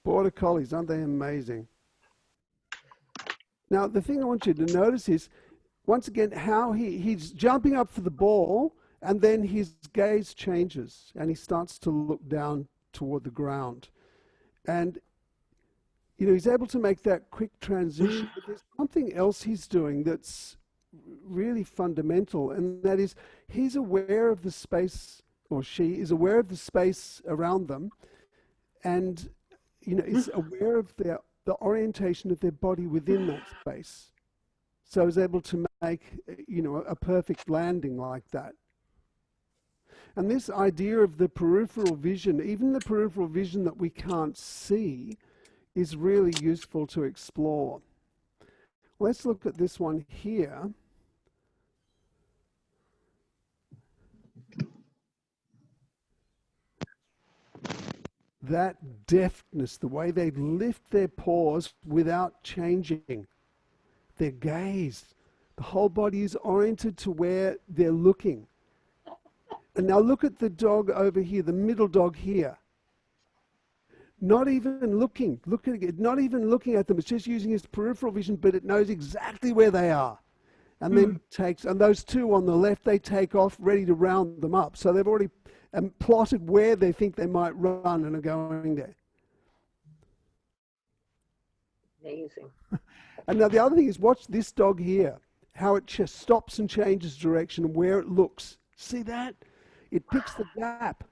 Border Collies, aren't they amazing? Now, the thing I want you to notice is, once again, how he's jumping up for the ball, and then his gaze changes, and he starts to look down toward the ground. And, you know, he's able to make that quick transition, but there's something else he's doing that's really fundamental, and that is he's aware of the space, or she is aware of the space around them, and, you know, is aware of the orientation of their body within that space. So is able to make, you know, a perfect landing like that. And this idea of the peripheral vision, even the peripheral vision that we can't see, is really useful to explore. Let's look at this one here. That deftness, the way they lift their paws without changing their gaze. The whole body is oriented to where they're looking. And now look at the dog over here, the middle dog here. Not even looking, not even looking at them. It's just using its peripheral vision, but it knows exactly where they are. And then takes, and those two on the left, they take off ready to round them up. So they've already plotted where they think they might run and are going there. Amazing. And now the other thing is, watch this dog here, how it just stops and changes direction and where it looks. See that? It picks the gap.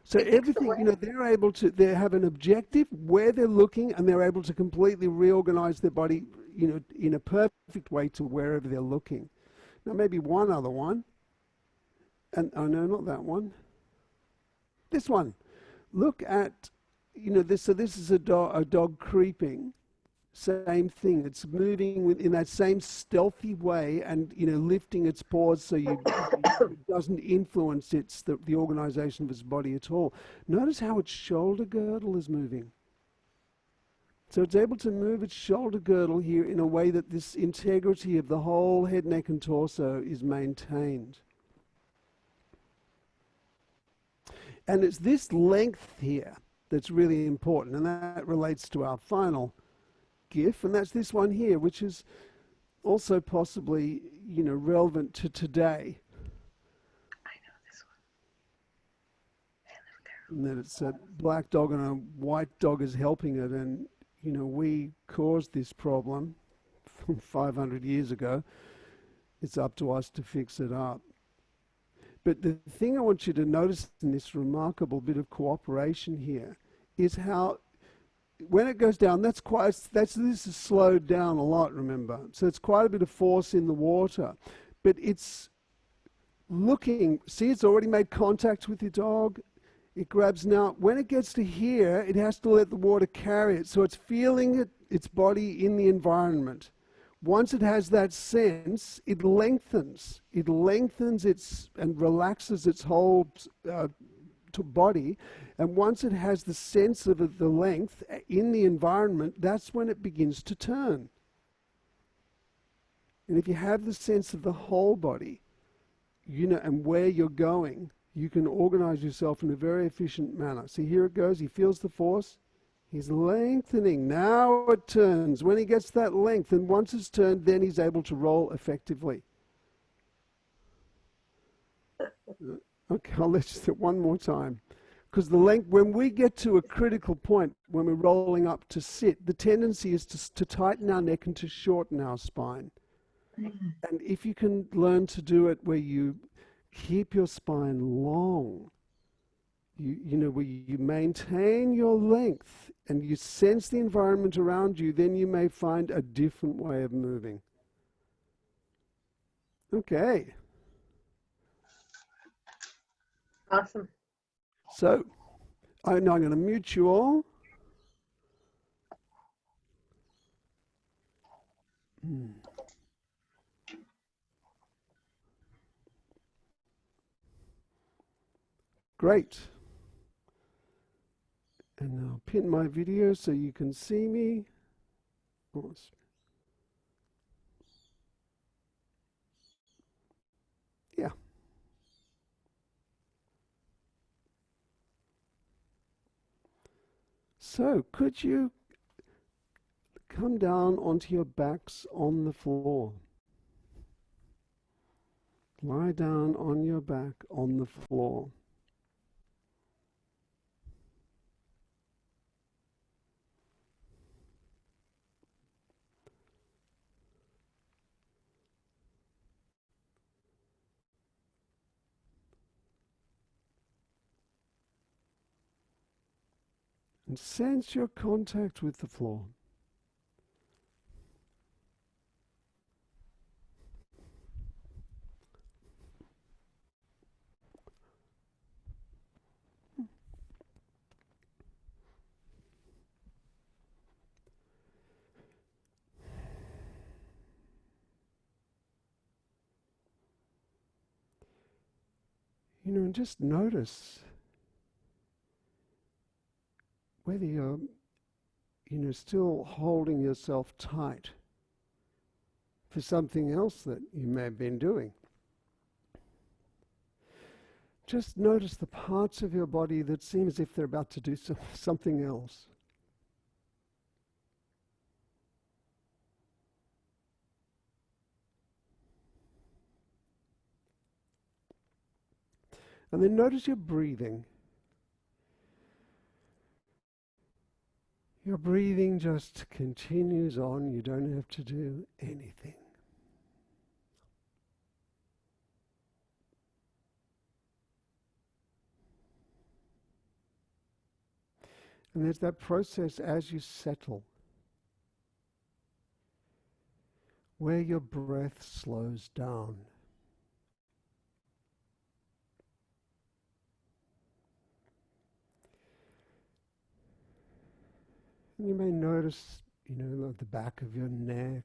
So everything, you know, they're able to, they have an objective where they're looking, and they're able to completely reorganize their body, you know, in a perfect way to wherever they're looking. Now maybe one other one. And, oh no, not that one. This one. Look at, you know, this, so this is a dog creeping. Same thing. It's moving in that same stealthy way, and, you know, lifting its paws so it doesn't influence the organization of its body at all. Notice how its shoulder girdle is moving. So it's able to move its shoulder girdle here in a way that this integrity of the whole head, neck, and torso is maintained. And it's this length here that's really important, and that relates to our final GIF, and that's this one here, which is also possibly, you know, relevant to today. I know this one. And that it's a black dog and a white dog is helping it, and, you know, we caused this problem 500 years ago. It's up to us to fix it up. But the thing I want you to notice in this remarkable bit of cooperation here is how, when it goes down, this is slowed down a lot, remember. So it's quite a bit of force in the water. But it's looking, see, it's already made contact with your dog. It grabs now. When it gets to here, it has to let the water carry it. So it's feeling its body in the environment. Once it has that sense, it lengthens. It lengthens and relaxes its whole body. And once it has the sense of the length in the environment, that's when it begins to turn. And if you have the sense of the whole body, you know, and where you're going, you can organize yourself in a very efficient manner. See, here it goes. He feels the force. He's lengthening. Now it turns. When he gets that length, and once it's turned, then he's able to roll effectively. Okay, I'll let you do it one more time. Because the length, when we get to a critical point, when we're rolling up to sit, the tendency is to tighten our neck and to shorten our spine. And if you can learn to do it where you keep your spine long, you know, where you maintain your length and you sense the environment around you, then you may find a different way of moving. Okay. Awesome. So, I'm going to mute you all. Great. And I'll pin my video so you can see me. Yeah. So, could you come down onto your backs on the floor? Lie down on your back on the floor. And sense your contact with the floor. And just notice whether you're, still holding yourself tight for something else that you may have been doing. Just notice the parts of your body that seem as if they're about to do something else. And then notice your breathing. Your breathing just continues on. You don't have to do anything. And there's that process as you settle, where your breath slows down. And you may notice, the back of your neck,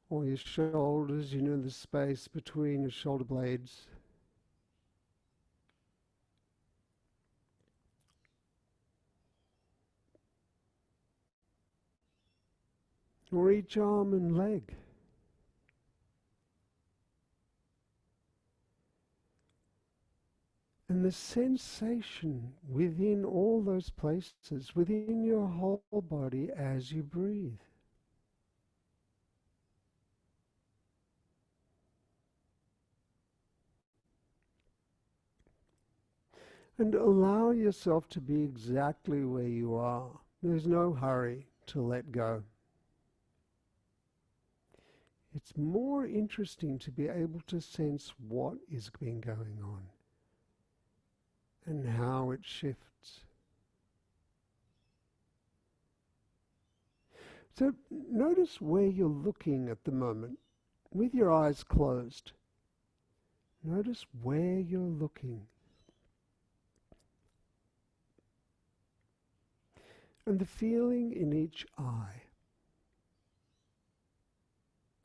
or your shoulders, the space between your shoulder blades. Or each arm and leg. And the sensation within all those places, within your whole body as you breathe. And allow yourself to be exactly where you are. There's no hurry to let go. It's more interesting to be able to sense what is been going on and how it shifts. So notice where you're looking at the moment with your eyes closed. Notice where you're looking. And the feeling in each eye.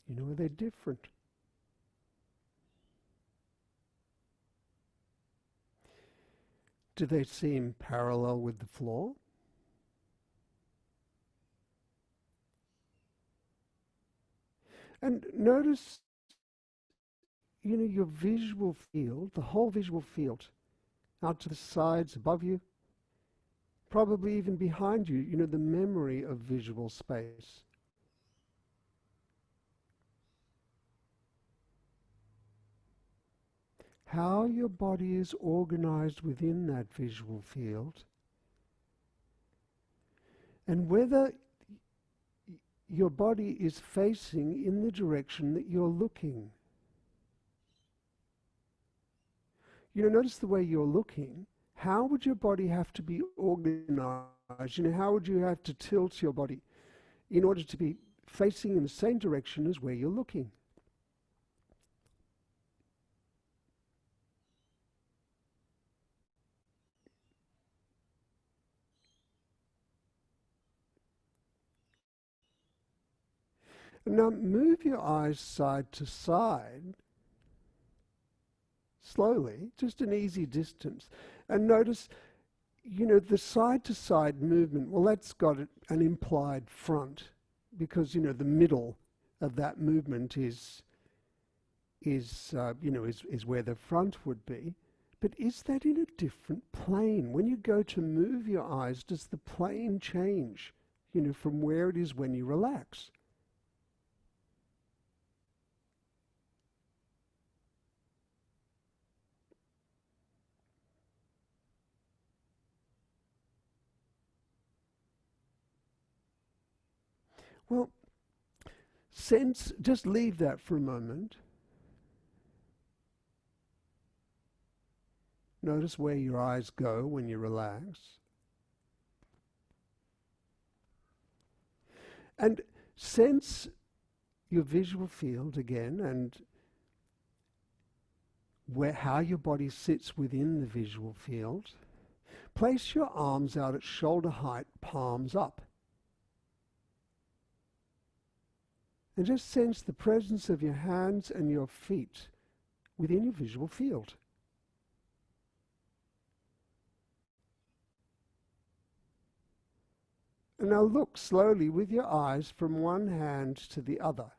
They're different. Do they seem parallel with the floor? And notice, your visual field, the whole visual field, out to the sides, above you, probably even behind you, the memory of visual space. How your body is organized within that visual field, and whether your body is facing in the direction that you're looking. Notice the way you're looking. How would your body have to be organized? How would you have to tilt your body in order to be facing in the same direction as where you're looking? Now move your eyes side to side, slowly, just an easy distance. And notice, the side to side movement, well, that's got an implied front because, the middle of that movement is where the front would be. But is that in a different plane? When you go to move your eyes, does the plane change, from where it is when you relax? Well, just leave that for a moment. Notice where your eyes go when you relax. And sense your visual field again, and how your body sits within the visual field. Place your arms out at shoulder height, palms up. And just sense the presence of your hands and your feet within your visual field. And now look slowly with your eyes from one hand to the other.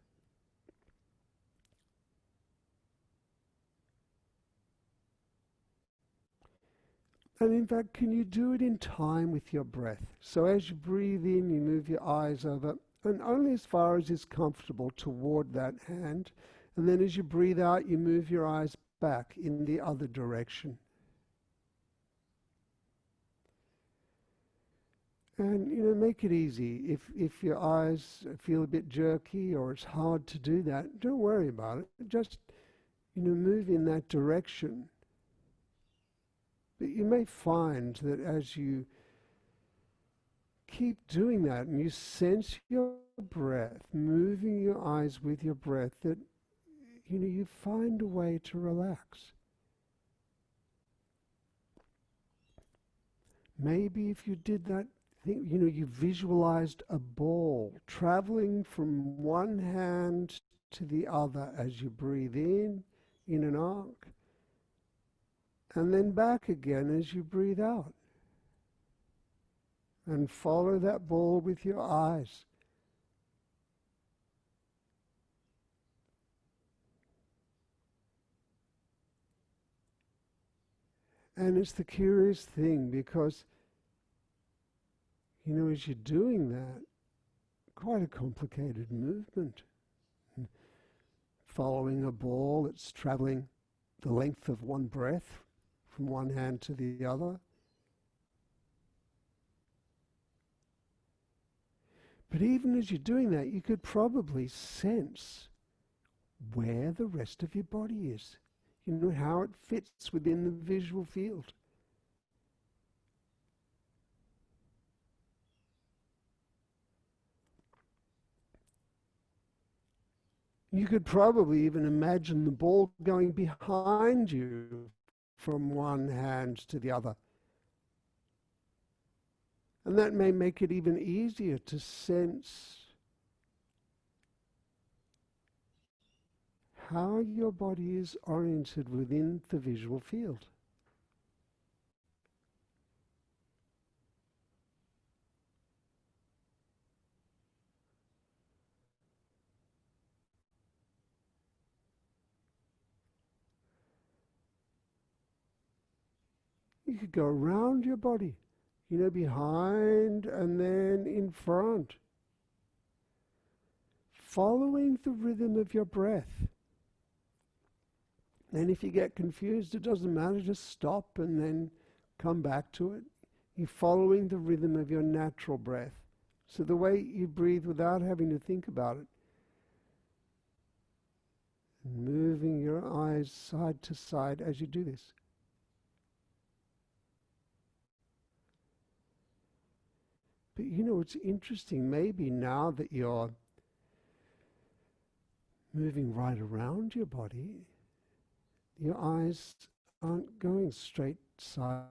And in fact, can you do it in time with your breath? So as you breathe in, you move your eyes over, and only as far as is comfortable toward that hand. And then as you breathe out, you move your eyes back in the other direction. And make it easy. If your eyes feel a bit jerky or it's hard to do that, don't worry about it. Just move in that direction. But you may find that as you keep doing that and you sense your breath, moving your eyes with your breath, that you find a way to relax. Maybe if you did that, you visualized a ball traveling from one hand to the other as you breathe in an arc, and then back again as you breathe out. And follow that ball with your eyes. And it's the curious thing, because as you're doing that, quite a complicated movement. Following a ball that's traveling the length of one breath from one hand to the other. But even as you're doing that, you could probably sense where the rest of your body is. How it fits within the visual field. You could probably even imagine the ball going behind you from one hand to the other. And that may make it even easier to sense how your body is oriented within the visual field. You could go around your body, behind and then in front, following the rhythm of your breath. And if you get confused, it doesn't matter, just stop and then come back to it. You're following the rhythm of your natural breath. So the way you breathe without having to think about it. And moving your eyes side to side as you do this. But it's interesting, maybe now that you're moving right around your body, your eyes aren't going straight side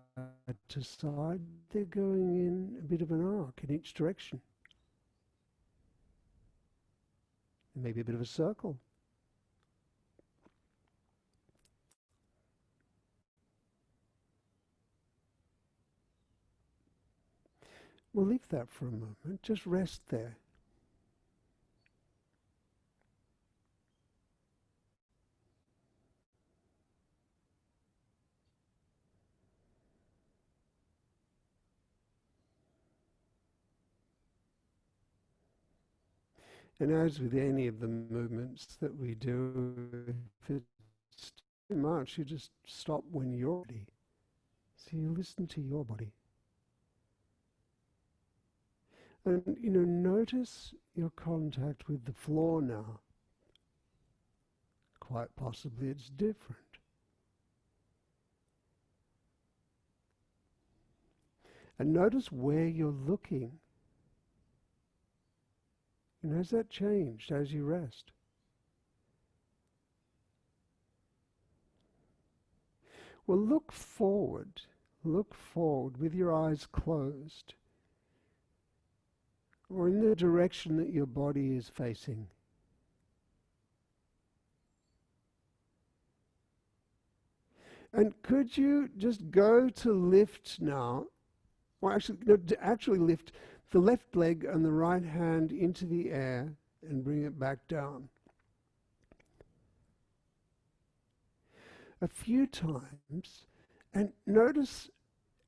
to side, they're going in a bit of an arc in each direction. And maybe a bit of a circle. We'll leave that for a moment, just rest there. And as with any of the movements that we do, if it's too much, you just stop when you're ready. So you listen to your body. And, notice your contact with the floor now. Quite possibly it's different. And notice where you're looking. And has that changed as you rest? Well, look forward. Look forward with your eyes closed, or in the direction that your body is facing. And could you just go to lift now, or actually, no, to actually lift the left leg and the right hand into the air and bring it back down. A few times, and notice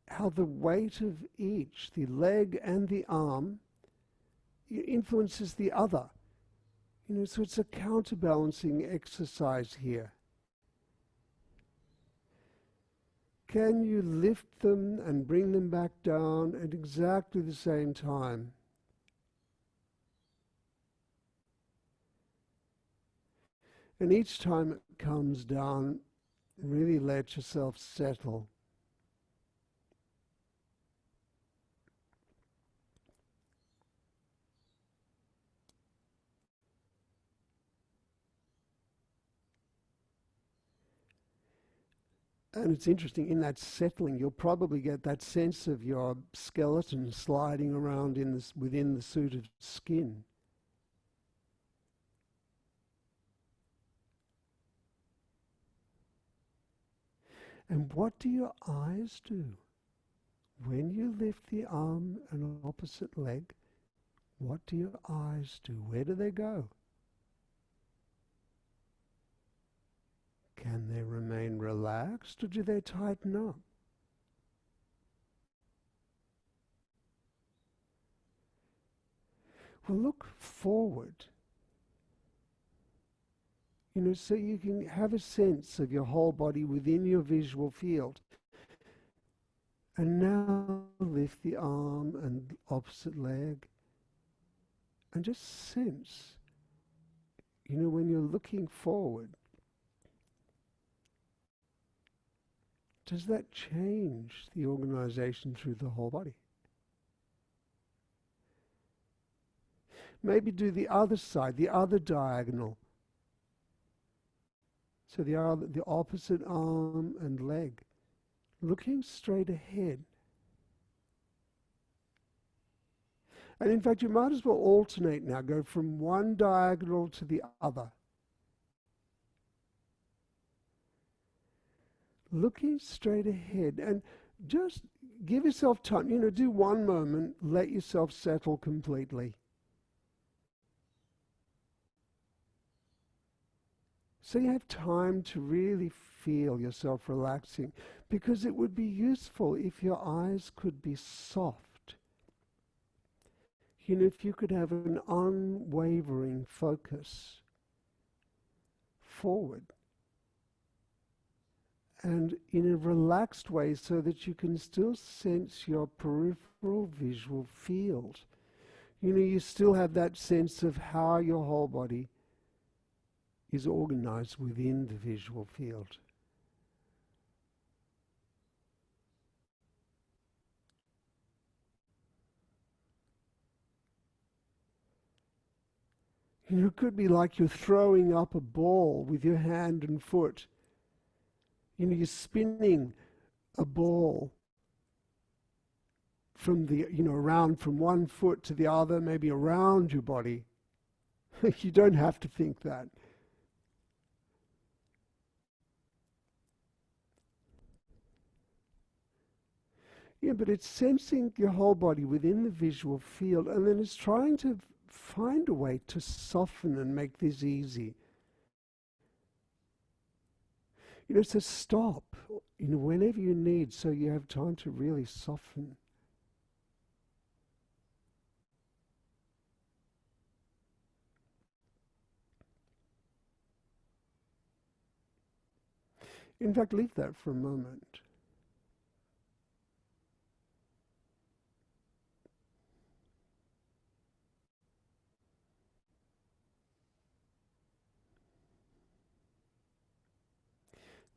how the weight of each, the leg and the arm, influences the other. So it's a counterbalancing exercise here. Can you lift them and bring them back down at exactly the same time? And each time it comes down, really let yourself settle. And it's interesting, in that settling, you'll probably get that sense of your skeleton sliding around within the suit of skin. And what do your eyes do? When you lift the arm and opposite leg, what do your eyes do? Where do they go? Can they remain relaxed, or do they tighten up? Well, look forward. So you can have a sense of your whole body within your visual field. And now lift the arm and opposite leg. And just sense, when you're looking forward, does that change the organization through the whole body? Maybe do the other side, the other diagonal. So the opposite arm and leg, looking straight ahead. And in fact, you might as well alternate now, go from one diagonal to the other. Looking straight ahead, and just give yourself time, do one moment, let yourself settle completely. So you have time to really feel yourself relaxing, because it would be useful if your eyes could be soft. If you could have an unwavering focus forward and in a relaxed way, so that you can still sense your peripheral visual field. You still have that sense of how your whole body is organized within the visual field. It could be like you're throwing up a ball with your hand and foot. You're spinning a ball from around from one foot to the other, maybe around your body. You don't have to think that. Yeah, but it's sensing your whole body within the visual field, and then it's trying to find a way to soften and make this easy. So stop, whenever you need, so you have time to really soften. In fact, leave that for a moment.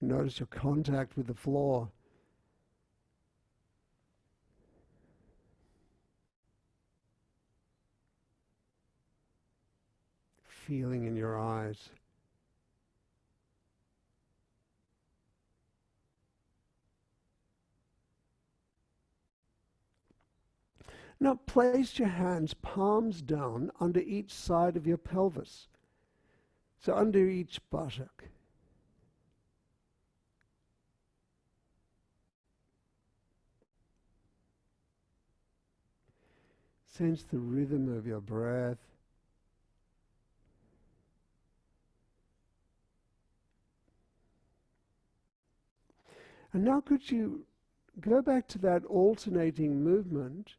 Notice your contact with the floor. Feeling in your eyes. Now place your hands palms down under each side of your pelvis. So under each buttock. Sense the rhythm of your breath. And now could you go back to that alternating movement,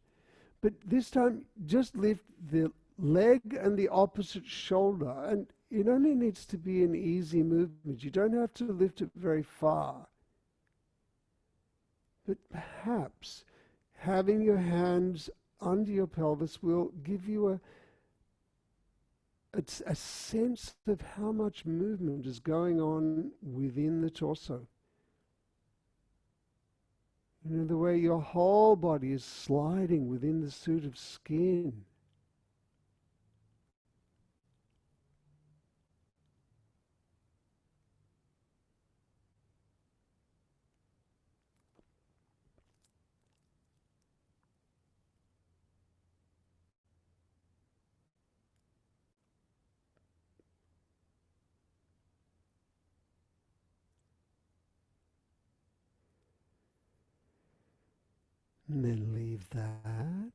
but this time just lift the leg and the opposite shoulder. And it only needs to be an easy movement. You don't have to lift it very far. But perhaps having your hands under your pelvis will give you a sense of how much movement is going on within the torso. You know, the way your whole body is sliding within the suit of skin. And then leave that.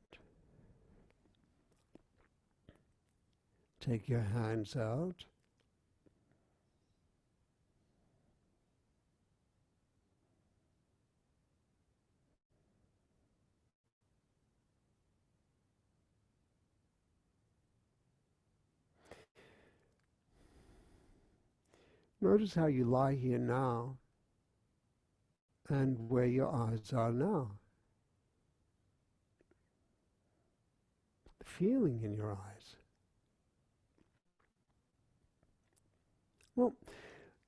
Take your hands out. Notice how you lie here now and where your eyes are now. The feeling in your eyes. Well,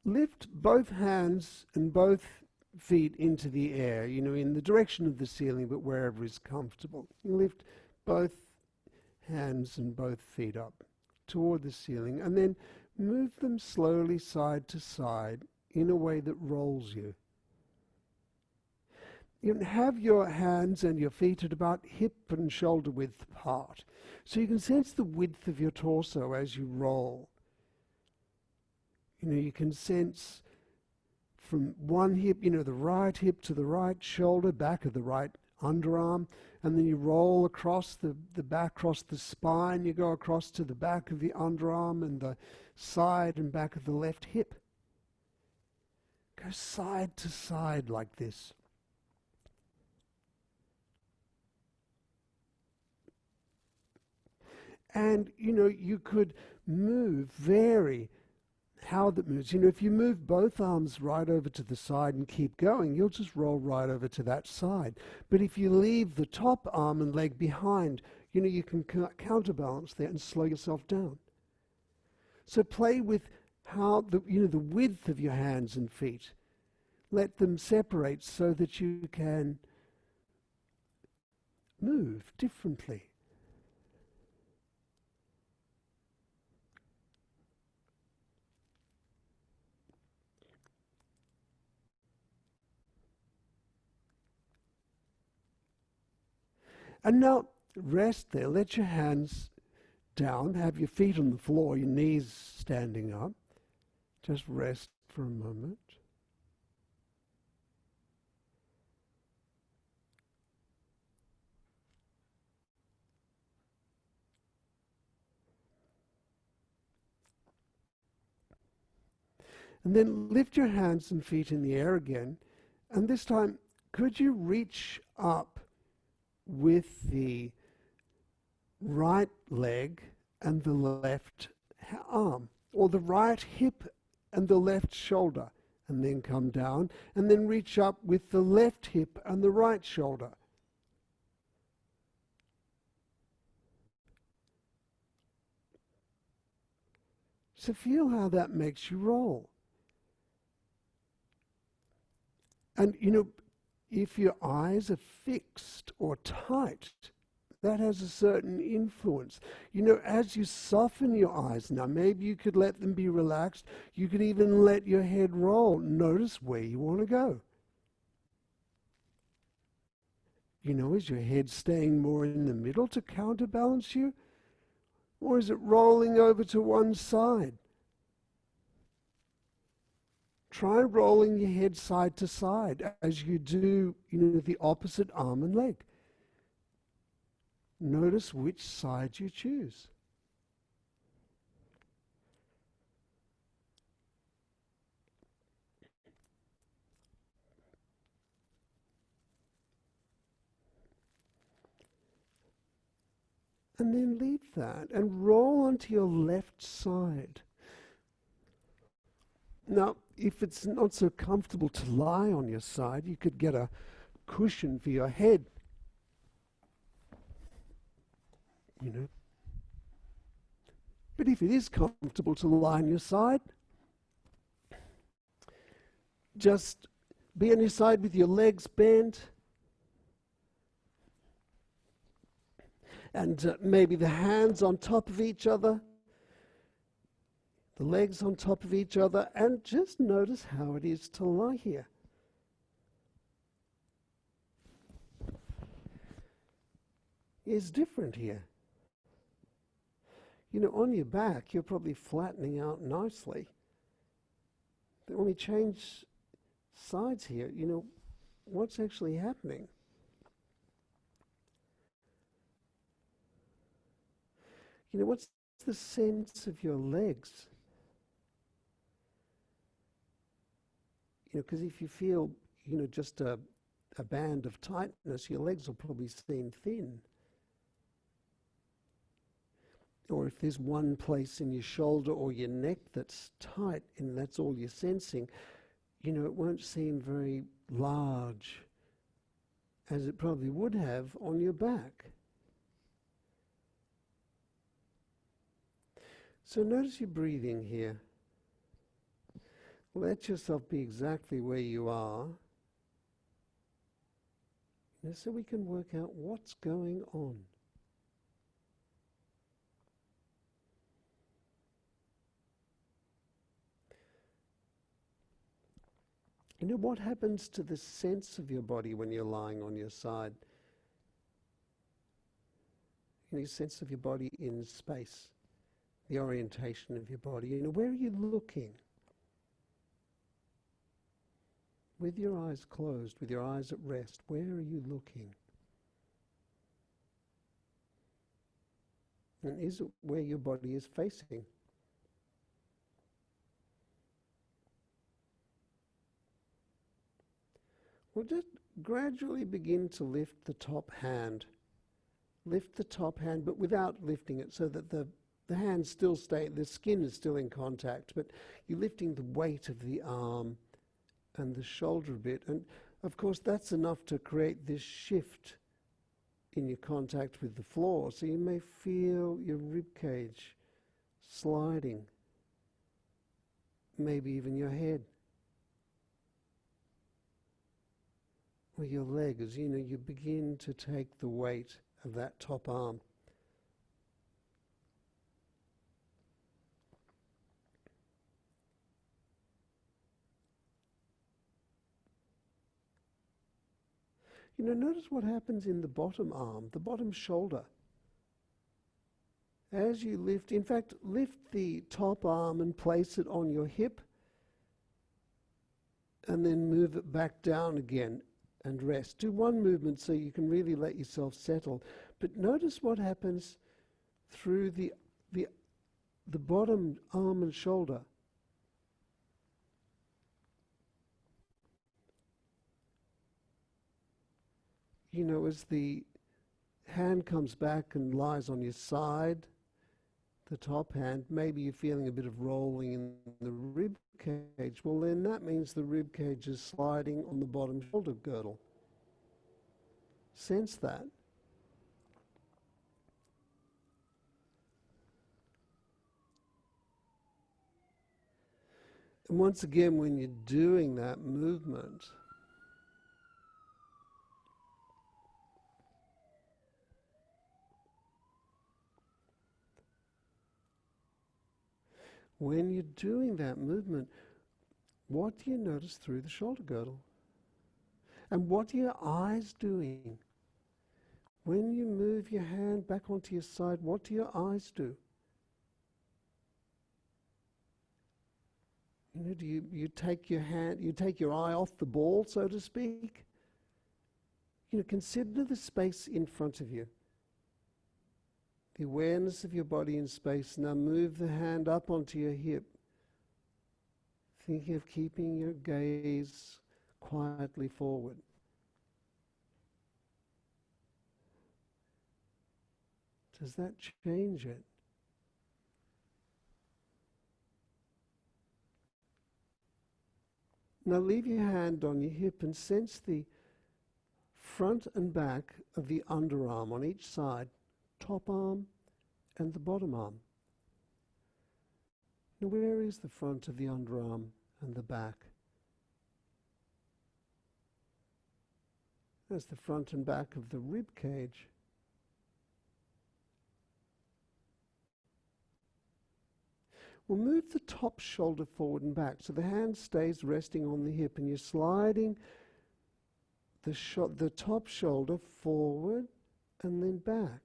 lift both hands and both feet into the air, you know, in the direction of the ceiling, but wherever is comfortable. You lift both hands and both feet up toward the ceiling, and then move them slowly side to side in a way that rolls you. You can have your hands and your feet at about hip and shoulder width apart, so you can sense the width of your torso as you roll. You know, you can sense from one hip, you know, the right hip to the right shoulder, back of the right underarm, and then you roll across the back, across the spine, you go across to the back of the underarm and the side and back of the left hip. Go side to side like this. And, you know, you could vary how that moves. You know, if you move both arms right over to the side and keep going, you'll just roll right over to that side. But if you leave the top arm and leg behind, you know, you can counterbalance there and slow yourself down. So play with how the width of your hands and feet. Let them separate so that you can move differently. And now rest there. Let your hands down. Have your feet on the floor, your knees standing up. Just rest for a moment. And then lift your hands and feet in the air again. And this time, could you reach up with the right leg and the left arm, or the right hip and the left shoulder, and then come down, and then reach up with the left hip and the right shoulder. So feel how that makes you roll. And if your eyes are fixed or tight, that has a certain influence. As you soften your eyes, now maybe you could let them be relaxed. You could even let your head roll. Notice where you want to go. Is your head staying more in the middle to counterbalance you? Or is it rolling over to one side? Try rolling your head side to side as you do, the opposite arm and leg. Notice which side you choose. And then leave that and roll onto your left side. Now, if it's not so comfortable to lie on your side, you could get a cushion for your head. But if it is comfortable to lie on your side, just be on your side with your legs bent, and maybe the hands on top of each other, the legs on top of each other, and just notice how it is to lie here. It's different here. On your back, you're probably flattening out nicely. But when we change sides here, what's actually happening? What's the sense of your legs? Because if you feel, just a band of tightness, your legs will probably seem thin. Or if there's one place in your shoulder or your neck that's tight and that's all you're sensing, it won't seem very large as it probably would have on your back. So notice your breathing here. Let yourself be exactly where you are, so we can work out what's going on. What happens to the sense of your body when you're lying on your side? Any sense of your body in space, the orientation of your body. Where are you looking? With your eyes closed, with your eyes at rest, where are you looking? And is it where your body is facing? Well, just gradually begin to lift the top hand. Lift the top hand, but without lifting it, so that the hands still stay, the skin is still in contact, but you're lifting the weight of the arm and the shoulder a bit. And of course, that's enough to create this shift in your contact with the floor. So you may feel your rib cage sliding, maybe even your head. Or your leg, as you begin to take the weight of that top arm. Notice what happens in the bottom arm, the bottom shoulder. As you lift, in fact, lift the top arm and place it on your hip, and then move it back down again and rest. Do one movement so you can really let yourself settle. But notice what happens through the bottom arm and shoulder. As the hand comes back and lies on your side, the top hand, maybe you're feeling a bit of rolling in the rib cage. Well, then that means the rib cage is sliding on the bottom shoulder girdle. Sense that. And once again, when you're doing that movement, what do you notice through the shoulder girdle? And what are your eyes doing? When you move your hand back onto your side, what do your eyes do? You know, do you take your eye off the ball, so to speak? You know, consider the space in front of you. The awareness of your body in space. Now move the hand up onto your hip. Thinking of keeping your gaze quietly forward. Does that change it? Now leave your hand on your hip and sense the front and back of the underarm on each side, top arm and the bottom arm. Now where is the front of the underarm and the back? That's the front and back of the rib cage. We'll move the top shoulder forward and back so the hand stays resting on the hip and you're sliding the top shoulder forward and then back.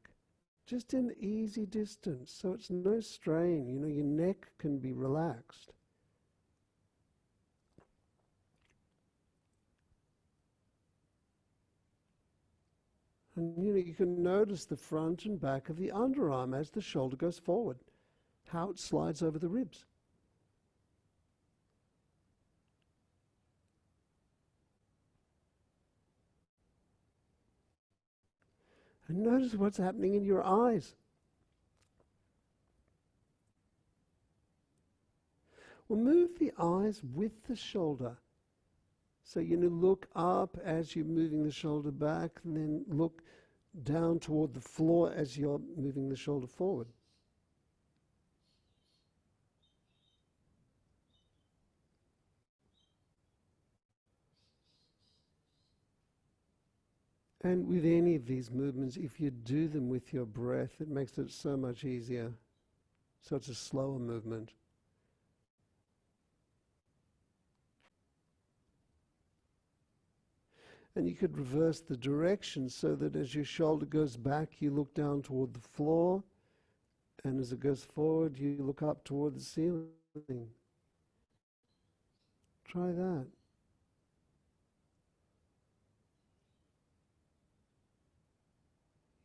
Just in easy distance, so it's no strain. You know, your neck can be relaxed. And you know, you can notice the front and back of the underarm as the shoulder goes forward, how it slides over the ribs. And notice what's happening in your eyes. Well, move the eyes with the shoulder. So you know, look up as you're moving the shoulder back, and then look down toward the floor as you're moving the shoulder forward. And with any of these movements, if you do them with your breath, it makes it so much easier. So it's a slower movement. And you could reverse the direction so that as your shoulder goes back, you look down toward the floor, and as it goes forward, you look up toward the ceiling. Try that.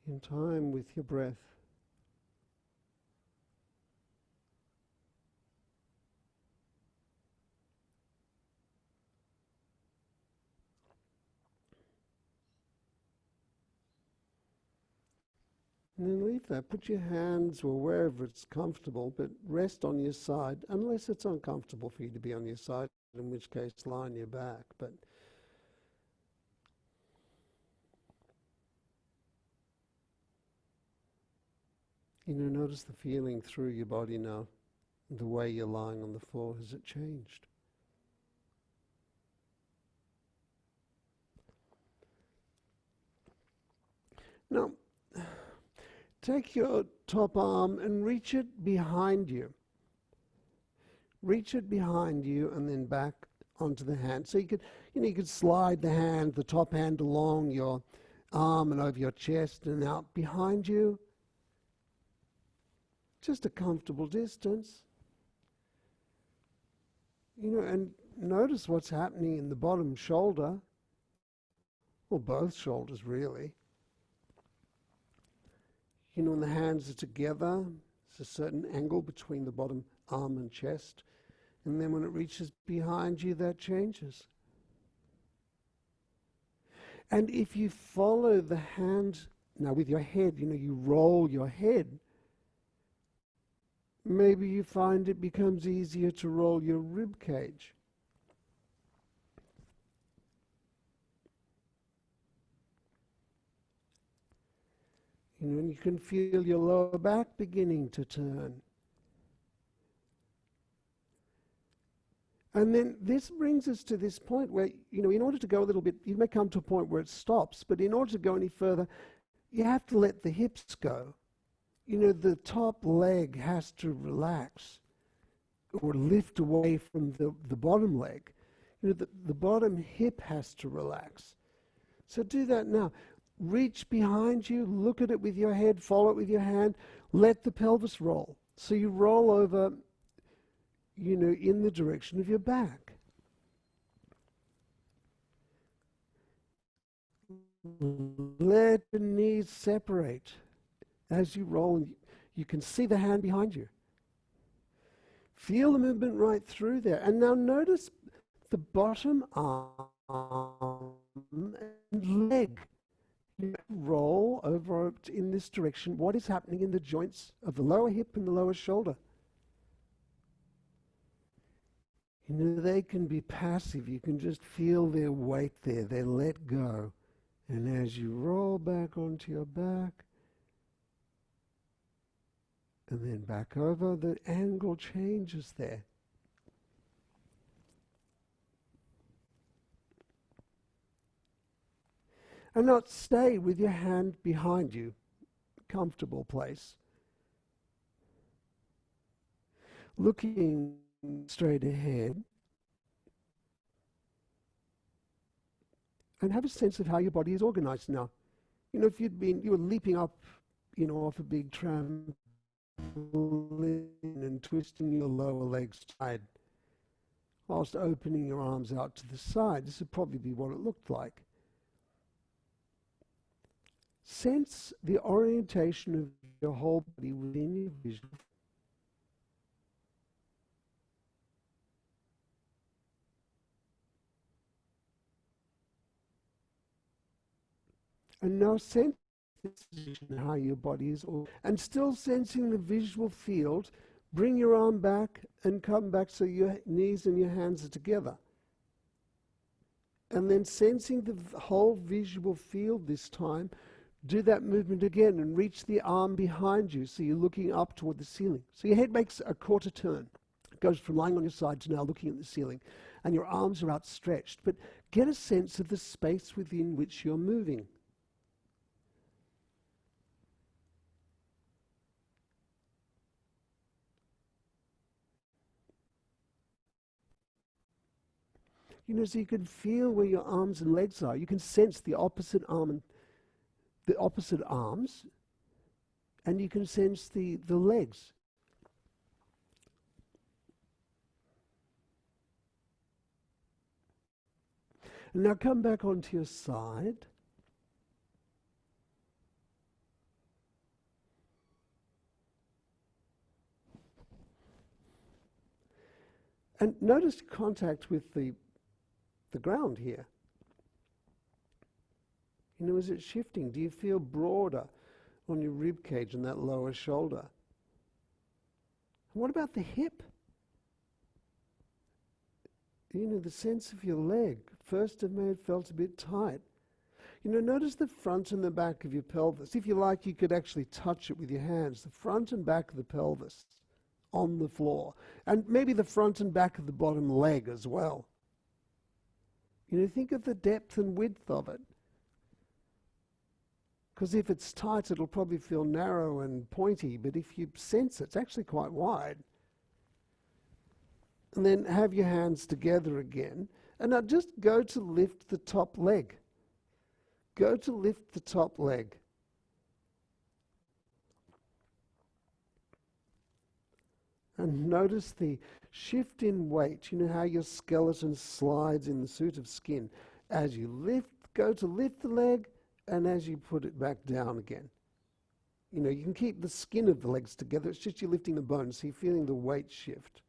In time with your breath. And then leave that. Put your hands or wherever it's comfortable, but rest on your side, unless it's uncomfortable for you to be on your side, in which case lie on your back. But you know, notice the feeling through your body now. The way you're lying on the floor, has it changed? Now, take your top arm and reach it behind you. Reach it behind you and then back onto the hand. So you could slide the hand, the top hand along your arm and over your chest and out behind you. Just a comfortable distance. You know, and notice what's happening in the bottom shoulder, or both shoulders really. You know, when the hands are together, there's a certain angle between the bottom arm and chest. And then when it reaches behind you, that changes. And if you follow the hand, now with your head, you know, you roll your head. Maybe you find it becomes easier to roll your rib cage. And you can feel your lower back beginning to turn. And then this brings us to this point where, in order to go a little bit, you may come to a point where it stops, but in order to go any further, you have to let the hips go. The top leg has to relax or lift away from the bottom leg. The bottom hip has to relax. So do that now. Reach behind you, look at it with your head, follow it with your hand, let the pelvis roll. So you roll over, in the direction of your back. Let the knees separate as you roll, and you can see the hand behind you. Feel the movement right through there. And now notice the bottom arm and leg. Roll over in this direction. What is happening in the joints of the lower hip and the lower shoulder? They can be passive. You can just feel their weight there. They let go. And as you roll back onto your back, and then back over, the angle changes there. And not stay with your hand behind you, comfortable place. Looking straight ahead. And have a sense of how your body is organized now. If you were leaping up, off a big trampoline and twisting your lower legs side, whilst opening your arms out to the side, this would probably be what it looked like. Sense the orientation of your whole body within your visual. And now sense this position, how your body is, and still sensing the visual field. Bring your arm back and come back so your knees and your hands are together. And then sensing the whole visual field this time, do that movement again and reach the arm behind you so you're looking up toward the ceiling. So your head makes a quarter turn. It goes from lying on your side to now looking at the ceiling. And your arms are outstretched. But get a sense of the space within which you're moving. So you can feel where your arms and legs are. You can sense the opposite arm and the opposite arms, and you can sense the legs. And now come back onto your side. And notice contact with the ground here. Is it shifting? Do you feel broader on your rib cage and that lower shoulder? And what about the hip? The sense of your leg. First it may have felt a bit tight. Notice the front and the back of your pelvis. If you like, you could actually touch it with your hands. The front and back of the pelvis on the floor. And maybe the front and back of the bottom leg as well. Think of the depth and width of it. Because if it's tight, it'll probably feel narrow and pointy, but if you sense it, it's actually quite wide. And then have your hands together again. And now just go to lift the top leg. Go to lift the top leg. And notice the shift in weight. How your skeleton slides in the suit of skin. As you lift, go to lift the leg, and as you put it back down again. You can keep the skin of the legs together. It's just you're lifting the bones, so you're feeling the weight shift.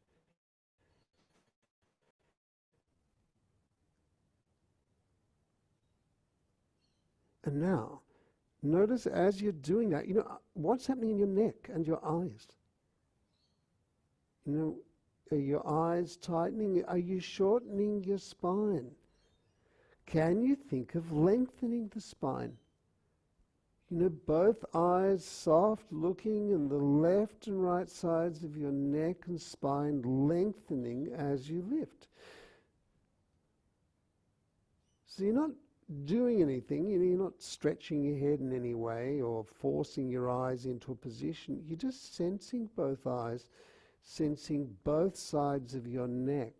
And now, notice as you're doing that, what's happening in your neck and your eyes. You know, are your eyes tightening? Are you shortening your spine? Can you think of lengthening the spine? You know, both eyes soft looking and the left and right sides of your neck and spine lengthening as you lift. So you're not doing anything, you know, you're not stretching your head in any way or forcing your eyes into a position. You're just sensing both eyes, sensing both sides of your neck.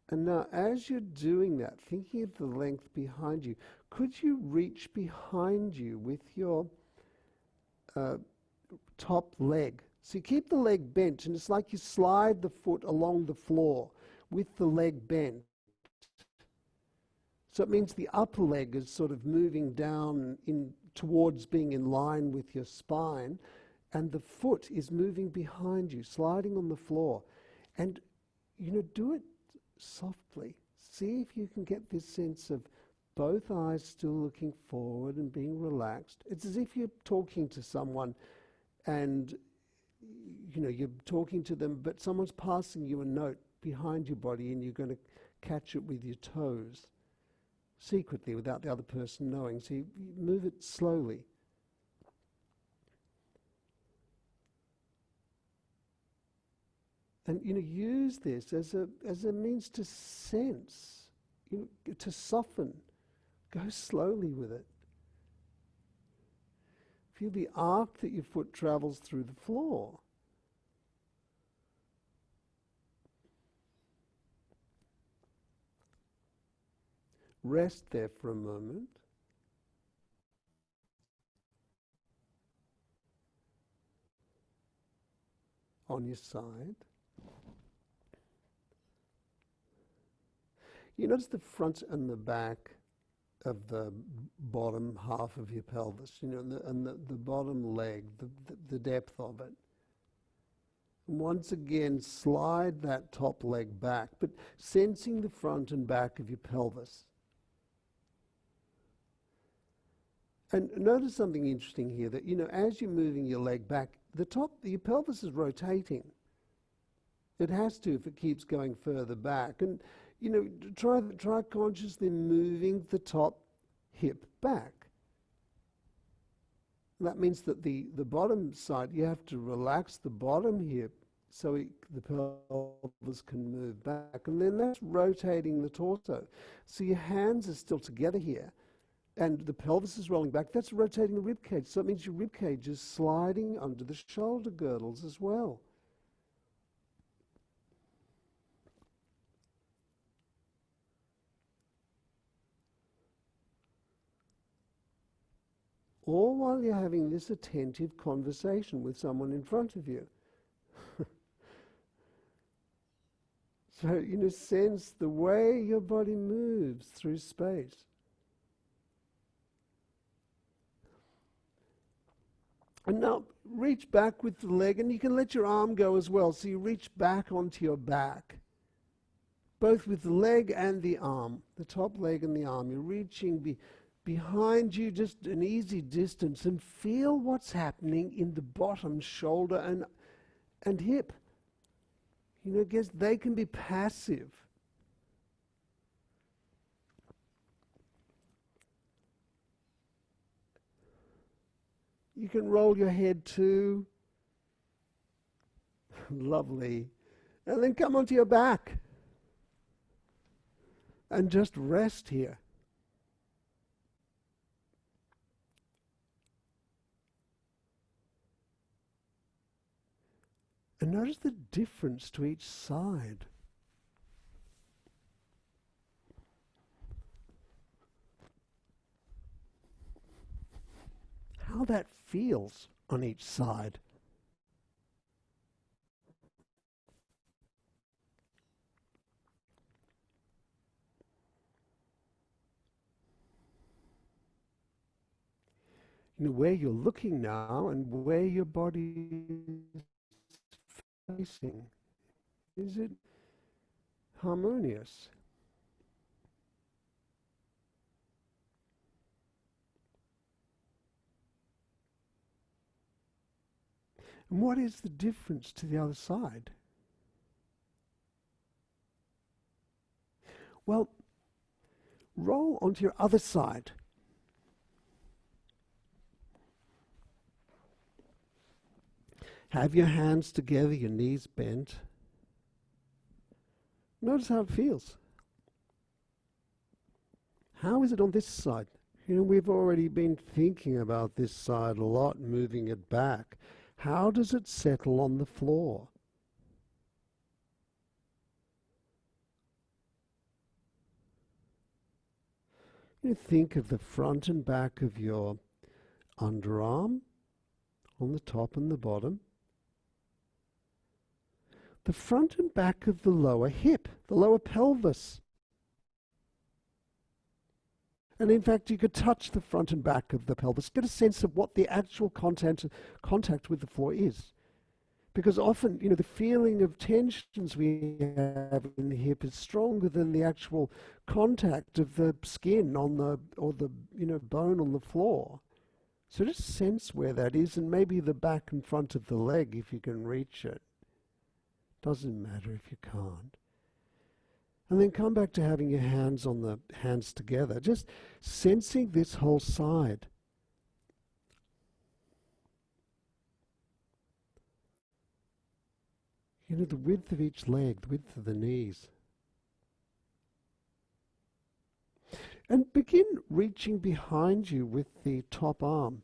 And now, as you're doing that, thinking of the length behind you, could you reach behind you with your top leg? So you keep the leg bent, and it's like you slide the foot along the floor with the leg bent. So it means the upper leg is sort of moving down in towards being in line with your spine, and the foot is moving behind you, sliding on the floor. And, you know, do it softly. See if you can get this sense of both eyes still looking forward and being relaxed. It's as if you're talking to someone and, you know, you're talking to them, but someone's passing you a note behind your body and you're going to catch it with your toes secretly without the other person knowing. So you move it slowly. And, you know, use this as a means to sense, you know, to soften. Go slowly with it. Feel the arc that your foot travels through the floor. Rest there for a moment. On your side. You notice the front and the back of the bottom half of your pelvis, you know, and the bottom leg, the depth of it. And once again, slide that top leg back, but sensing the front and back of your pelvis. And notice something interesting here, that, you know, as you're moving your leg back, your pelvis is rotating. It has to if it keeps going further back. And, you know, try consciously moving the top hip back. That means that the bottom side, you have to relax the bottom hip so the pelvis can move back. And then that's rotating the torso. So your hands are still together here, and the pelvis is rolling back. That's rotating the rib cage. So it means your rib cage is sliding under the shoulder girdles as well. All while you're having this attentive conversation with someone in front of you. So, you know, sense the way your body moves through space. And now reach back with the leg, and you can let your arm go as well. So you reach back onto your back, both with the leg and the arm, the top leg and the arm. You're reaching behind you, just an easy distance, and feel what's happening in the bottom shoulder and hip. You know, I guess they can be passive. You can roll your head too. Lovely. And then come onto your back and just rest here. And notice the difference to each side. How that feels on each side. You know, where you're looking now and where your body is facing. Is it harmonious? And what is the difference to the other side? Well, roll onto your other side. Have your hands together, your knees bent. Notice how it feels. How is it on this side? You know, we've already been thinking about this side a lot, moving it back. How does it settle on the floor? You think of the front and back of your underarm on the top and the bottom. The front and back of the lower hip, the lower pelvis. And in fact, you could touch the front and back of the pelvis, get a sense of what the actual contact with the floor is. Because often, you know, the feeling of tensions we have in the hip is stronger than the actual contact of the skin on the, or the, you know, bone on the floor. So just sense where that is, and maybe the back and front of the leg if you can reach it. Doesn't matter if you can't. And then come back to having your hands on the hands together, just sensing this whole side. You know, the width of each leg, the width of the knees. And begin reaching behind you with the top arm,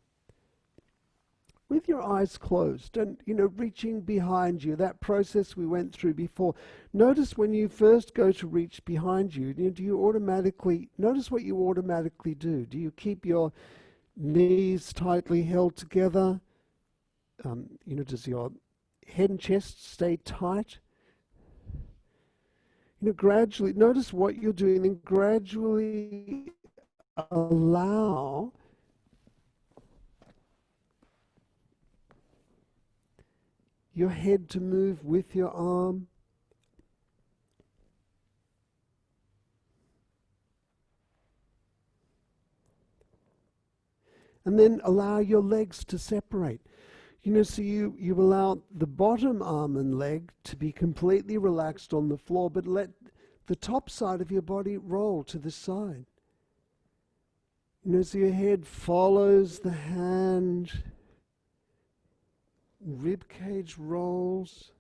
with your eyes closed, and, you know, reaching behind you, that process we went through before. Notice when you first go to reach behind you, do you automatically, notice what you automatically do. Do you keep your knees tightly held together? You know, does your head and chest stay tight? You know, gradually, notice what you're doing, and gradually allow your head to move with your arm. And then allow your legs to separate. You know, so you allow the bottom arm and leg to be completely relaxed on the floor, but let the top side of your body roll to the side. You know, so your head follows the hand, rib cage rolls,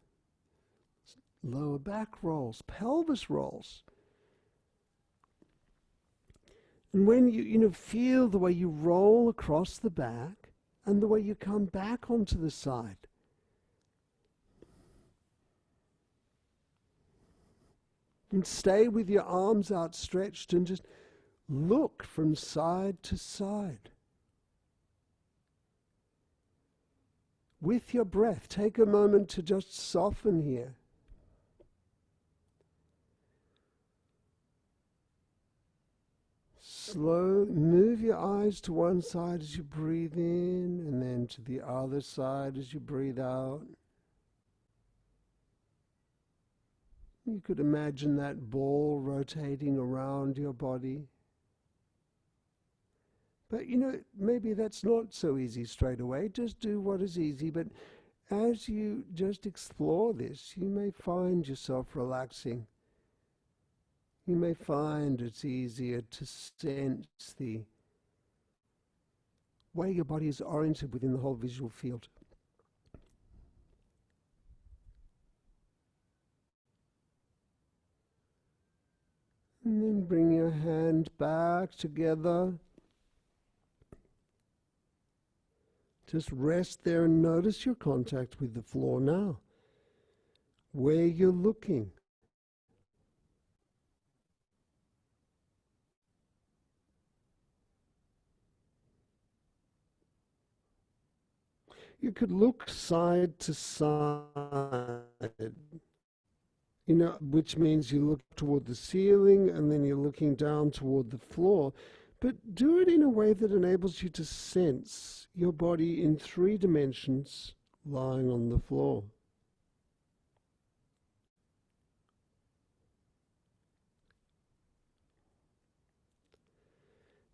lower back rolls, pelvis rolls. And when you know, feel the way you roll across the back and the way you come back onto the side. And stay with your arms outstretched and just look from side to side. With your breath, take a moment to just soften here. Slow, move your eyes to one side as you breathe in, and then to the other side as you breathe out. You could imagine that ball rotating around your body. But you know, maybe that's not so easy straight away. Just do what is easy. But as you just explore this, you may find yourself relaxing. You may find it's easier to sense the way your body is oriented within the whole visual field. And then bring your hand back together. Just rest there and notice your contact with the floor now, where you're looking. You could look side to side, you know, which means you look toward the ceiling and then you're looking down toward the floor. But do it in a way that enables you to sense your body in 3 dimensions lying on the floor.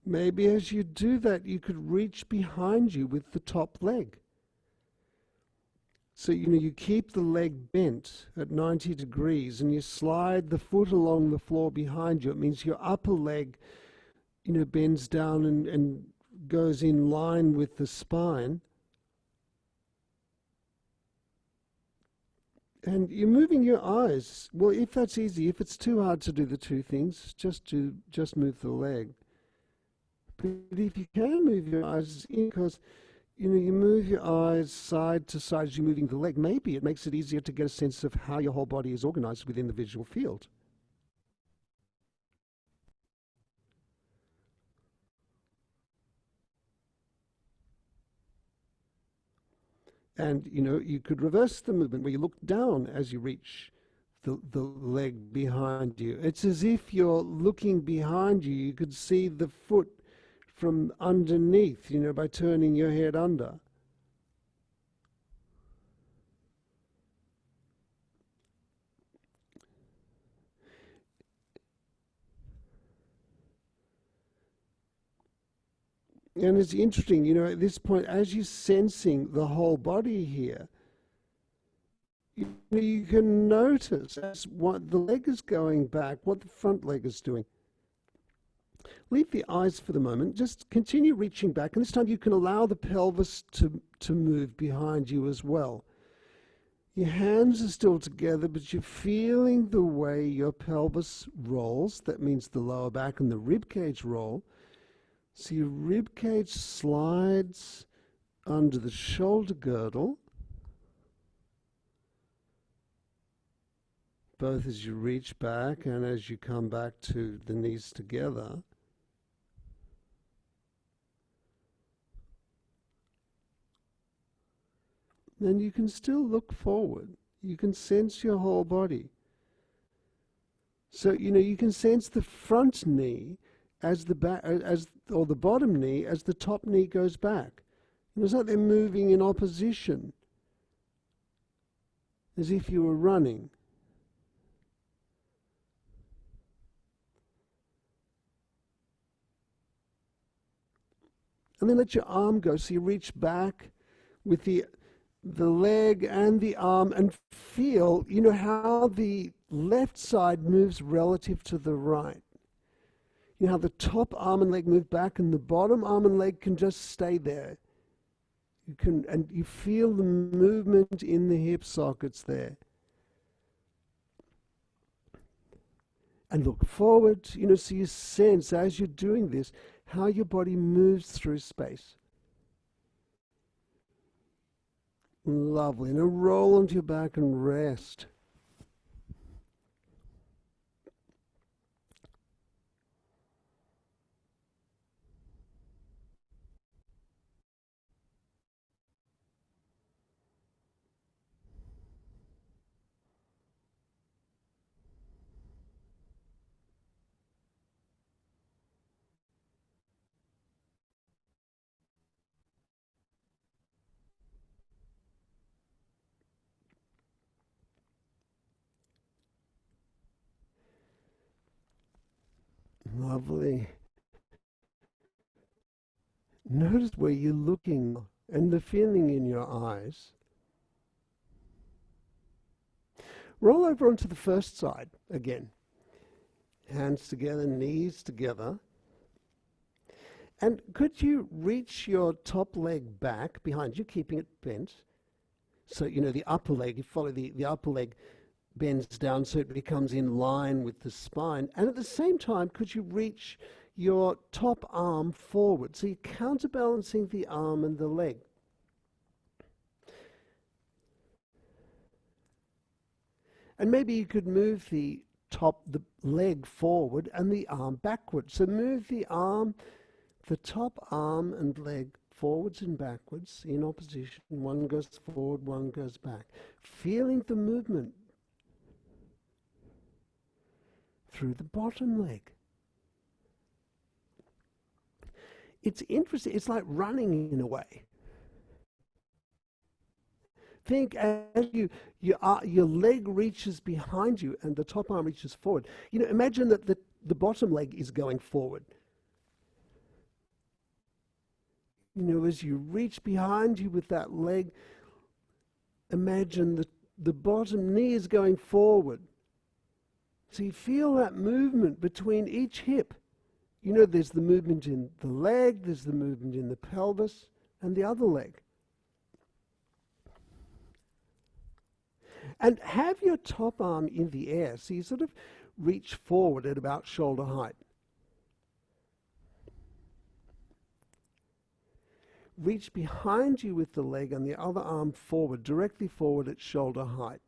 Maybe as you do that, you could reach behind you with the top leg. So, you keep the leg bent at 90 degrees and you slide the foot along the floor behind you. It means your upper leg, bends down and goes in line with the spine. And you're moving your eyes. Well, if that's easy, if it's too hard to do the two things, just move the leg. But if you can move your eyes, because you move your eyes side to side as you're moving the leg, maybe it makes it easier to get a sense of how your whole body is organized within the visual field. And you could reverse the movement where you look down as you reach the leg behind you. It's as if you're looking behind you. You could see the foot from underneath, by turning your head under. And it's interesting, at this point, as you're sensing the whole body here, you can notice as what the leg is going back, what the front leg is doing. Leave the eyes for the moment. Just continue reaching back. And this time you can allow the pelvis to move behind you as well. Your hands are still together, but you're feeling the way your pelvis rolls. That means the lower back and the rib cage roll. So your rib cage slides under the shoulder girdle, both as you reach back and as you come back to the knees together. Then you can still look forward. You can sense your whole body. So, you can sense the front knee as the back, or the bottom knee as the top knee goes back. It's like they're moving in opposition, as if you were running. And then let your arm go. So you reach back with the leg and the arm and feel, how the left side moves relative to the right. How the top arm and leg move back and the bottom arm and leg can just stay there. And you feel the movement in the hip sockets there. And look forward, so you sense as you're doing this, how your body moves through space. Lovely. Now roll onto your back and rest. Lovely. Notice where you're looking and the feeling in your eyes. Roll over onto the first side again. Hands together, knees together. And could you reach your top leg back behind you, keeping it bent? So, the upper leg, you follow the upper leg bends down so it becomes in line with the spine. And at the same time, could you reach your top arm forward? So you're counterbalancing the arm and the leg. And maybe you could move the leg forward and the arm backward. So move the top arm and leg forwards and backwards in opposition. One goes forward, one goes back. Feeling the movement through the bottom leg. It's interesting. It's like running in a way. Think as your leg reaches behind you and the top arm reaches forward. Imagine that the bottom leg is going forward. As you reach behind you with that leg, imagine the bottom knee is going forward. So you feel that movement between each hip. You know, there's the movement in the leg, there's the movement in the pelvis, and the other leg. And have your top arm in the air, so you sort of reach forward at about shoulder height. Reach behind you with the leg and the other arm forward, directly forward at shoulder height.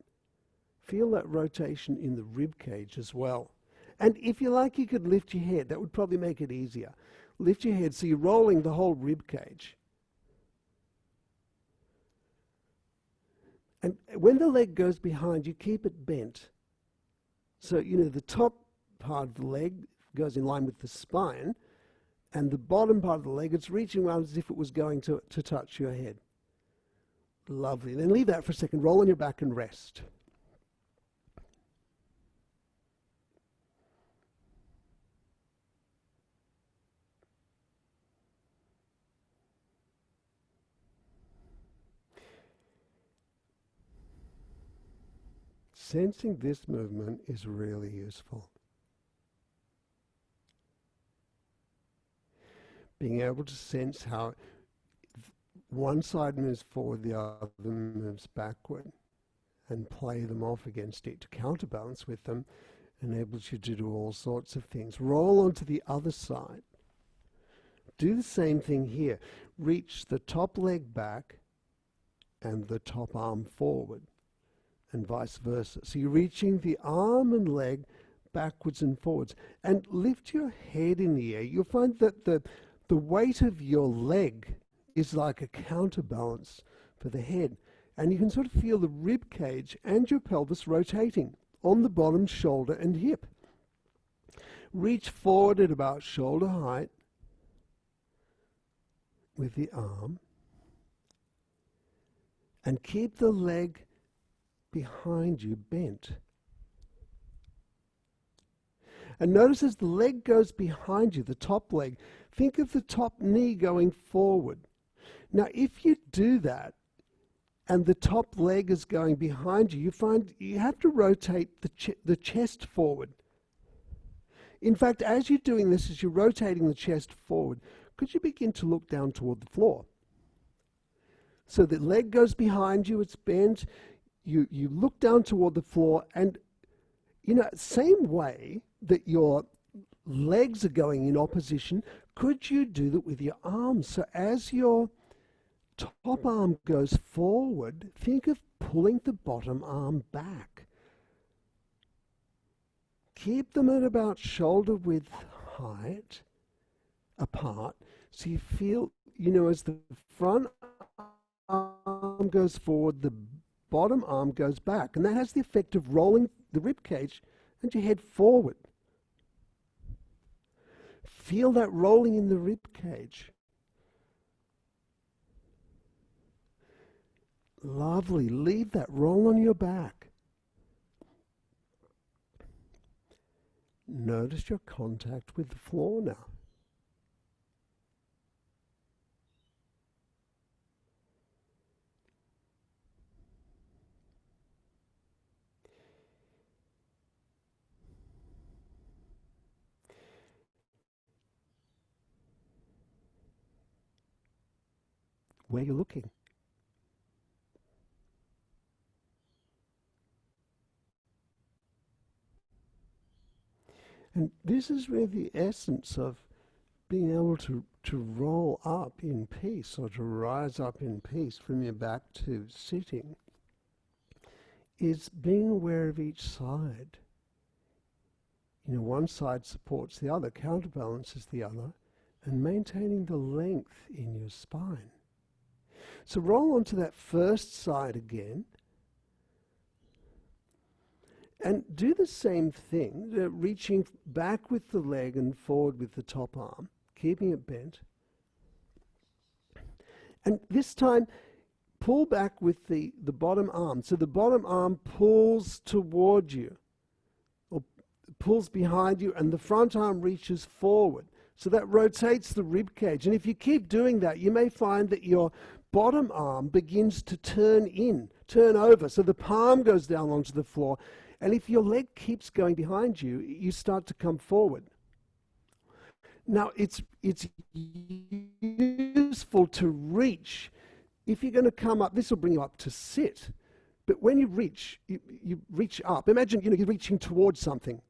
Feel that rotation in the rib cage as well. And if you like, you could lift your head. That would probably make it easier. Lift your head so you're rolling the whole rib cage. And when the leg goes behind you, keep it bent. So, you know, the top part of the leg goes in line with the spine, and the bottom part of the leg, it's reaching around as if it was going to touch your head. Lovely. Then leave that for a second. Roll on your back and rest. Sensing this movement is really useful. Being able to sense how one side moves forward, the other moves backward, and play them off against it to counterbalance with them, enables you to do all sorts of things. Roll onto the other side. Do the same thing here. Reach the top leg back and the top arm forward, and vice versa. So you're reaching the arm and leg backwards and forwards. And lift your head in the air. You'll find that the weight of your leg is like a counterbalance for the head. And you can sort of feel the rib cage and your pelvis rotating on the bottom shoulder and hip. Reach forward at about shoulder height with the arm. And keep the leg behind you bent. And notice as the leg goes behind you, the top leg, think of the top knee going forward. Now, if you do that and the top leg is going behind you, you find you have to rotate the chest forward. In fact, as you're doing this, as you're rotating the chest forward, could you begin to look down toward the floor? So the leg goes behind you, it's bent. You look down toward the floor, and, you know, same way that your legs are going in opposition, could you do that with your arms? So as your top arm goes forward, think of pulling the bottom arm back. Keep them at about shoulder width height apart, so you feel, you know, as the front arm goes forward, the bottom arm goes back, and that has the effect of rolling the rib cage and your head forward. Feel that rolling in the rib cage. Lovely. Leave that. Roll on your back. Notice your contact with the floor now. Where you're looking. And this is really the essence of being able to roll up in peace, or to rise up in peace from your back to sitting, is being aware of each side. You know, one side supports the other, counterbalances the other, and maintaining the length in your spine. So roll onto that first side again, and do the same thing, reaching back with the leg and forward with the top arm, keeping it bent. And this time, pull back with the bottom arm. So the bottom arm pulls toward you, or pulls behind you, and the front arm reaches forward. So that rotates the rib cage. And if you keep doing that, you may find that your bottom arm begins to turn in turn over. So the palm goes down onto the floor. And if your leg keeps going behind you, you start to come forward. Now, it's useful to reach. If you're going to come up, this will bring you up to sit. But when you reach, you reach up. Imagine, you're reaching towards something.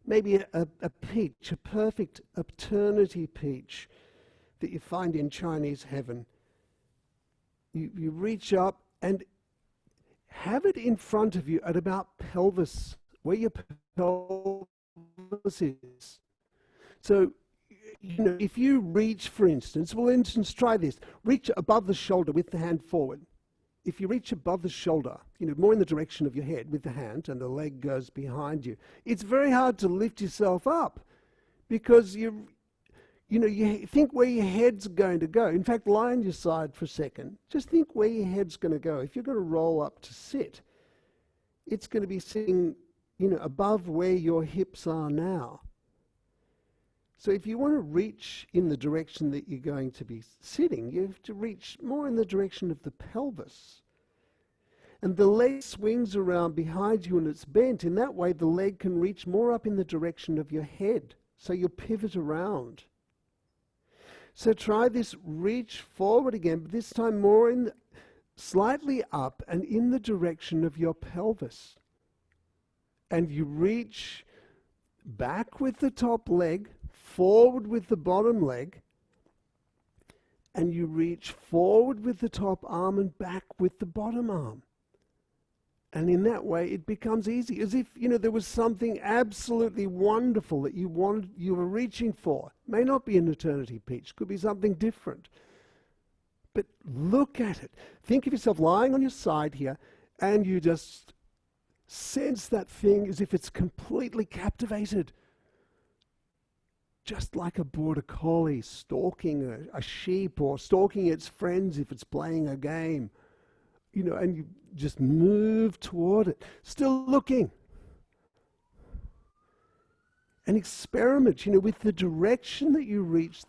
Maybe a peach, a perfect eternity peach that you find in Chinese heaven. You reach up and have it in front of you at about pelvis, where your pelvis is. So, if you reach, for instance, try this. Reach above the shoulder with the hand forward. If you reach above the shoulder, more in the direction of your head with the hand, and the leg goes behind you, it's very hard to lift yourself up because you think where your head's going to go. In fact, lie on your side for a second. Just think where your head's going to go. If you're going to roll up to sit, it's going to be sitting, above where your hips are now. So if you want to reach in the direction that you're going to be sitting, you have to reach more in the direction of the pelvis. And the leg swings around behind you and it's bent. In that way, the leg can reach more up in the direction of your head. So you pivot around. So try this, reach forward again, but this time more slightly up and in the direction of your pelvis. And you reach back with the top leg, forward with the bottom leg, and you reach forward with the top arm and back with the bottom arm. And in that way, it becomes easy, as if, there was something absolutely wonderful that you were reaching for. May not be an eternity peach, could be something different. But look at it. Think of yourself lying on your side here, and you just sense that thing as if it's completely captivated. Just like a border collie stalking a sheep or stalking its friends if it's playing a game. And you just move toward it, still looking. And experiment, with the direction that you reach,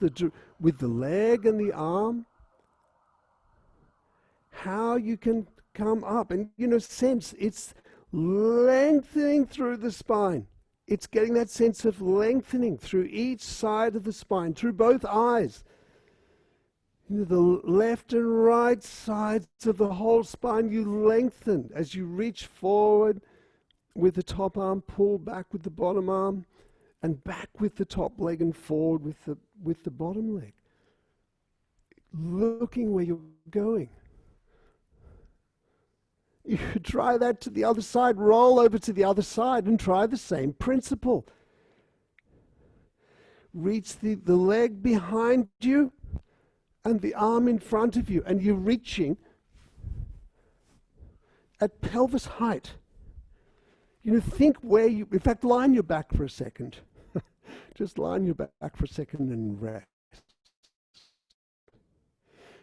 with the leg and the arm, how you can come up. And, sense it's lengthening through the spine. It's getting that sense of lengthening through each side of the spine, through both eyes. The left and right sides of the whole spine, you lengthen as you reach forward with the top arm, pull back with the bottom arm, and back with the top leg and forward with the bottom leg. Looking where you're going. You could try that to the other side, roll over to the other side and try the same principle. Reach the leg behind you and the arm in front of you, and you're reaching at pelvis height. Think where in fact, lie on your back for a second. Just lie on your back for a second and rest.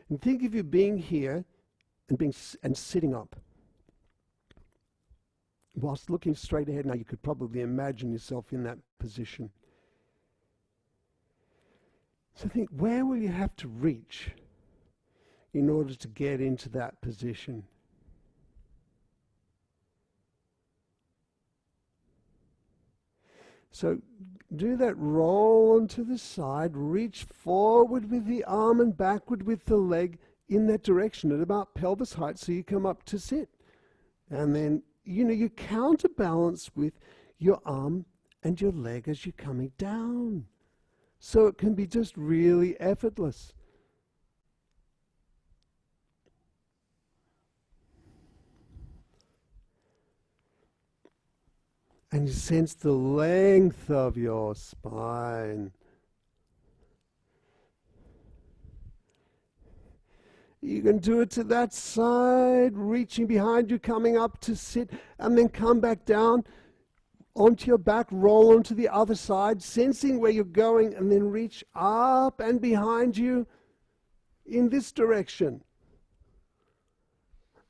And think of you being here and sitting up. Whilst looking straight ahead, now you could probably imagine yourself in that position. So think, where will you have to reach in order to get into that position? So do that, roll onto the side, reach forward with the arm and backward with the leg in that direction at about pelvis height, so you come up to sit. And then, you counterbalance with your arm and your leg as you're coming down. So it can be just really effortless. And you sense the length of your spine. You can do it to that side, reaching behind you, coming up to sit, and then come back down onto your back, roll onto the other side, sensing where you're going, and then reach up and behind you in this direction.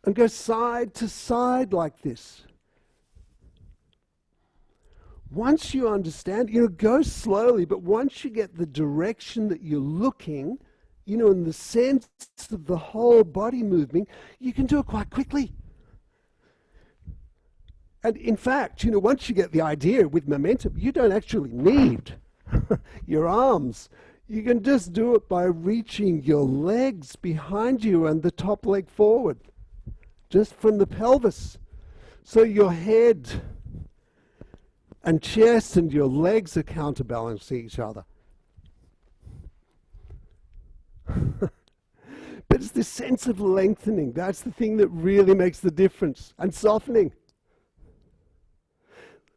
And go side to side like this. Once you understand, go slowly, but once you get the direction that you're looking, in the sense of the whole body moving, you can do it quite quickly. And in fact, once you get the idea with momentum, you don't actually need your arms. You can just do it by reaching your legs behind you and the top leg forward, just from the pelvis. So your head and chest and your legs are counterbalancing each other. But it's this sense of lengthening. That's the thing that really makes the difference. And softening.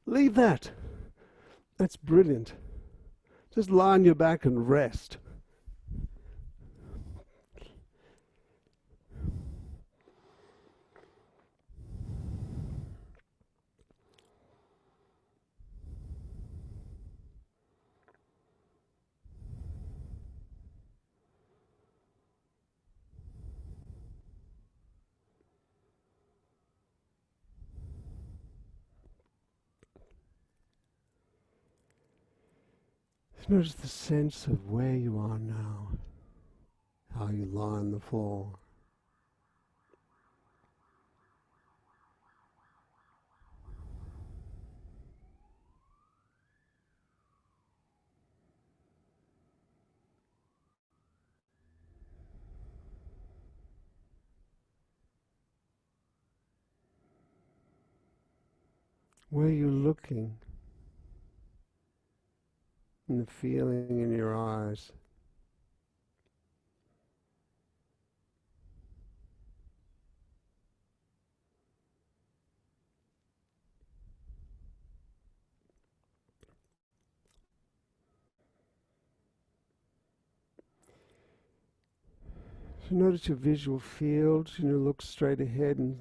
Leave that. That's brilliant. Just lie on your back and rest. Notice the sense of where you are now, how you lie on the floor. Where you're looking, and the feeling in your eyes. So notice your visual field, look straight ahead and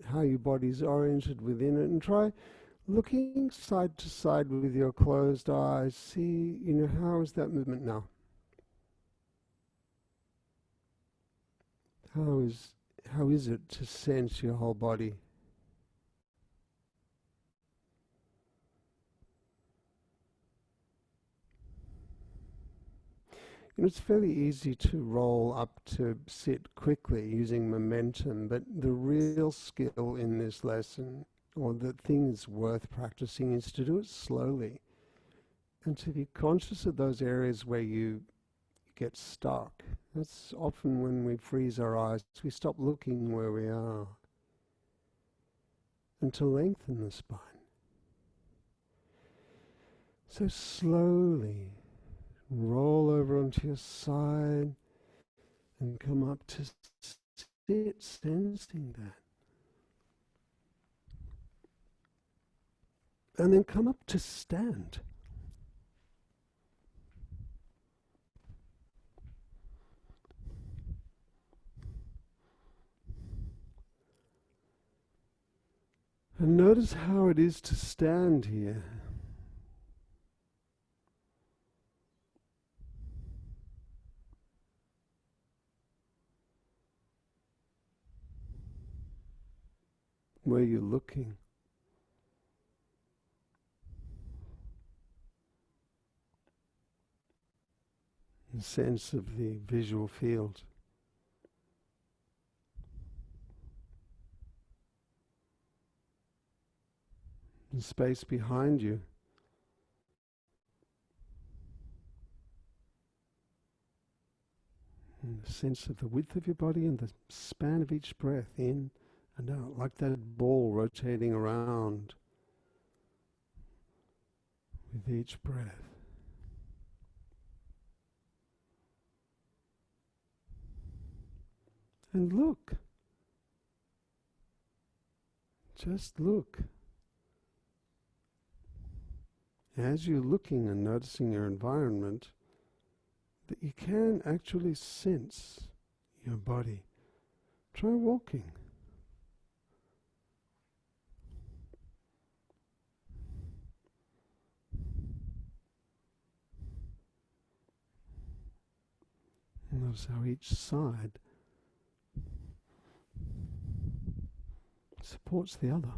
how your body's oriented within it, and try looking side to side with your closed eyes. See, how is that movement now? How is it to sense your whole body? It's fairly easy to roll up to sit quickly using momentum, but the real skill in this lesson, or the thing that's worth practicing, is to do it slowly and to be conscious of those areas where you get stuck. That's often when we freeze our eyes, we stop looking where we are, and to lengthen the spine. So slowly roll over onto your side and come up to sit, sensing that. And then come up to stand. And notice how it is to stand here. Where you're looking. The sense of the visual field. The space behind you. And the sense of the width of your body and the span of each breath in and out, like that ball rotating around with each breath. And look. Just look. As you're looking and noticing your environment, that you can actually sense your body. Try walking. Notice how each side supports the other.